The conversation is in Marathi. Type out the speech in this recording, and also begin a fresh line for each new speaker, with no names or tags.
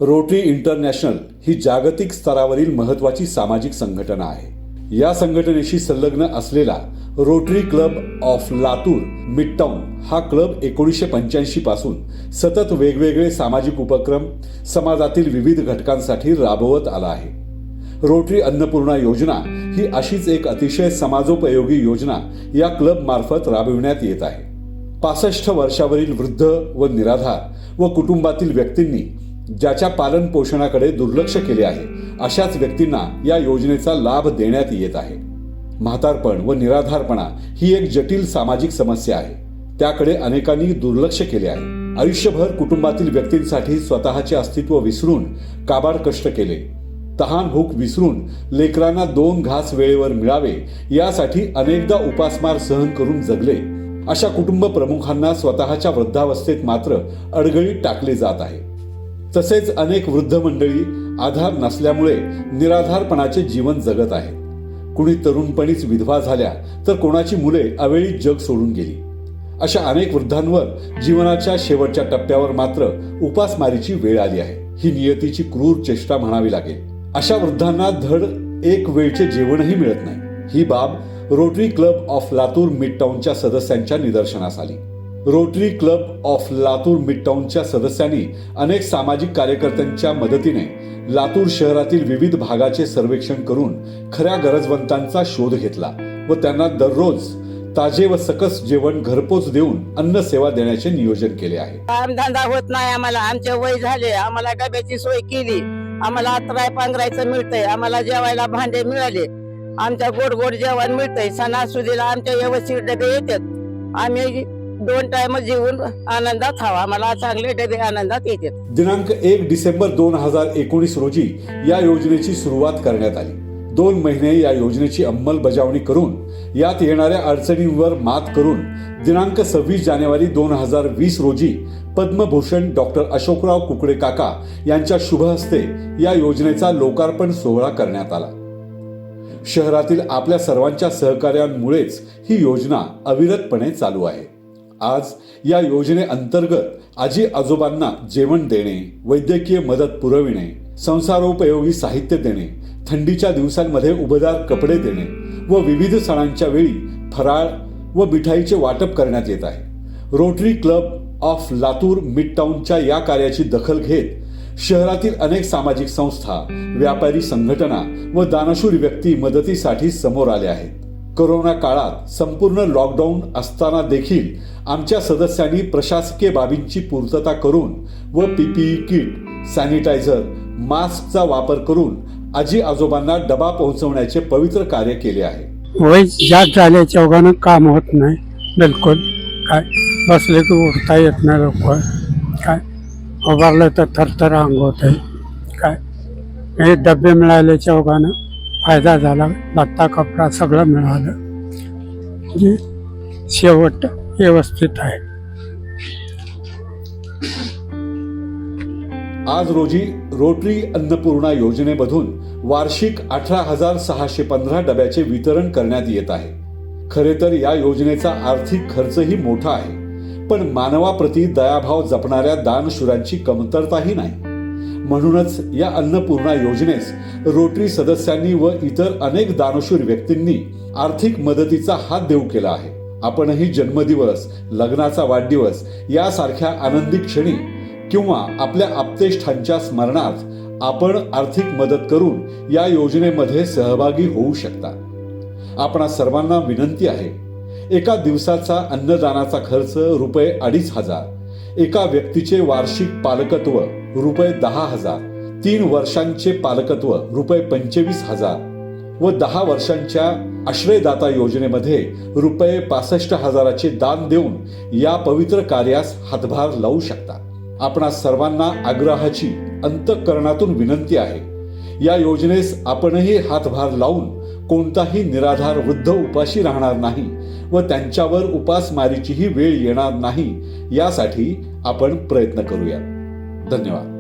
रोटरी इंटरनॅशनल ही जागतिक स्तरावरील महत्त्वाची सामाजिक संघटना आहे. या संघटनेशी संलग्न असलेला रोटरी क्लब ऑफ लातूर मिडटाऊन हा क्लब 1985 पासून सतत वेगवेगळे सामाजिक उपक्रम समाजातील विविध घटकांसाठी राबवत आला आहे. रोटरी अन्नपूर्णा योजना ही अशीच एक अतिशय समाजोपयोगी योजना या क्लब मार्फत राबविण्यात येत आहे. 65 वर्षावरील वृद्ध व निराधार व कुटुंबातील व्यक्तींनी ज्याच्या पालन पोषणाकडे दुर्लक्ष केले आहे अशाच व्यक्तींना या योजनेचा लाभ देण्यात येत आहे. म्हातारपण व निराधारपणा ही एक जटिल सामाजिक समस्या आहे. त्याकडे अनेकांनी दुर्लक्ष केले आहे. आयुष्यभर कुटुंबातील व्यक्तींसाठी स्वतःचे अस्तित्व विसरून काबाड कष्ट केले. तहान भूक विसरून लेकरांना 2 घास वेळेवर मिळावे यासाठी अनेकदा उपासमार सहन करून जगले. अशा कुटुंब प्रमुखांना स्वतःच्या वृद्धावस्थेत मात्र अडगळीत टाकले जात आहे. तसेच अनेक वृद्ध मंडळी आधार नसल्यामुळे निराधारपणाचे जीवन जगत आहेत. कुणी तरुणपणीच विधवा झाल्या तर कोणाची मुले अवेळी जग सोडून गेली. अशा अनेक वृद्धांवर जीवनाच्या शेवटच्या टप्प्यावर मात्र उपासमारीची वेळ आली आहे. ही नियतीची क्रूर चेष्टा म्हणावी लागेल. अशा वृद्धांना धड एक वेळचे जेवणही मिळत नाही. ही बाब रोटरी क्लब ऑफ लातूर मिडटाऊनच्या सदस्यांच्या निदर्शनास आली. रोटरी क्लब ऑफ लातूर मिडटाऊनच्या सदस्यांनी अनेक सामाजिक कार्यकर्त्यांच्या मदतीने लातूर शहरातील विविध भागाचे सर्वेक्षण करून खऱ्या गरजवंतांचा शोध घेतला व त्यांना दररोज ताजे व सकस जेवण घरपोच देऊन अन्न सेवा देण्याचे नियोजन केले आहे.
कामधंदा होत नाही आम्हाला. आमचे वय झाले. आम्हाला डब्याची सोय केली. आम्हाला आत्राय पांघरायचं मिळतंय. आम्हाला जेवायला भांडे मिळाले. आमच्या गोड गोड जेवण मिळतंय. सणासुदीला आमच्या व्यवस्थित डबे येतात. आम्ही 2 टाइम जेवून आनंदात हवा. आम्हाला चांगले डबे आनंदात येतात.
दिनांक 1 डिसेंबर 2019 रोजी या योजनेची सुरुवात करण्यात आली. 2 महिने या योजनेची अंमलबजावणी करून यात येणाऱ्या अडचणींवर मात करून दिनांक 26 जानेवारी 2020 रोजी पद्मभूषण डॉक्टर अशोकराव कुकडे काका यांच्या शुभ हस्ते या योजनेचा लोकार्पण सोहळा करण्यात आला. शहरातील आपल्या सर्वांच्या सहकार्यामुळेच ही योजना अविरतपणे चालू आहे. आज या योजनेअंतर्गत आजी आजोबांना जेवण देणे, वैद्यकीय मदत पुरविणे, संसारोपयोगी साहित्य देणे, थंडीच्या दिवसांमध्ये उबदार कपडे देणे व विविध सणांच्या वेळी फराळ व मिठाईचे वाटप करण्यात येत आहे. रोटरी क्लब ऑफ लातूर मिडटाऊनच्या या कार्याची दखल घेत शहरातील अनेक सामाजिक संस्था, व्यापारी संघटना व दानशूर व्यक्ती मदतीसाठी समोर आले आहेत. कोरोना काळात संपूर्ण लॉकडाऊन असताना देखील आमच्या सदस्यांनी प्रशासकीय बाबींची पूर्तता करून व PPE किट, सॅनिटायझर, मास्कचा वापर करून आजी आजोबांना डबा पोहोचवण्याचे पवित्र कार्य केले आहे.
वय जास्त झाल्याच्या ओघानं काम होत नाही बिलकुल. काय बसले की उठता येत नाही. लोक काय उभारलं तर थरथर अंग होत आहे. काय हे डबे मिळाल्याच्या ओघानं फायदा झाला. लत्ता कपडा सगळं मिळालं. म्हणजे शेवट व्यवस्थित आहे.
आज रोजी रोटरी अन्नपूर्णा योजनेमधून वार्षिक 18,615 डब्याचे वितरण करण्यात येत आहे. खरे तर या योजनेचा आर्थिक खर्चही मोठा आहे, पण मानवाप्रती दयाभाव जपणाऱ्या दानशूरांची कमतरताही नाही. म्हणूनच या अन्नपूर्णा योजनेस रोटरी सदस्यांनी व इतर अनेक दानशूर व्यक्तींनी आर्थिक मदतीचा हात देऊ केला आहे. आपणही जन्मदिवस, लग्नाचा वाढदिवस यासारख्या आनंदी क्षणी किंवा आपल्या आप्तेष्टांच्या स्मरणार्थ आपण आर्थिक मदत करून या योजनेमध्ये सहभागी होऊ शकता. आपणा सर्वांना विनंती आहे, एका दिवसाचा अन्नदानाचा खर्च ₹2,500, एका व्यक्तीचे वार्षिक पालकत्व ₹10,000, 3 वर्षांचे पालकत्व ₹25,000 व 10 वर्षांच्या आश्रयदाता योजनेमध्ये ₹65,000चे दान देऊन या पवित्र कार्यास हातभार लावू शकता. आपणा सर्वांना आग्रहाची अंतःकरणातून विनंती आहे, या योजनेस आपणही हातभार लावून कोणताही निराधार वृद्ध उपाशी राहणार नाही व त्यांच्यावर उपासमारीचीही वेळ येणार नाही यासाठी आपण प्रयत्न करूया. धन्यवाद.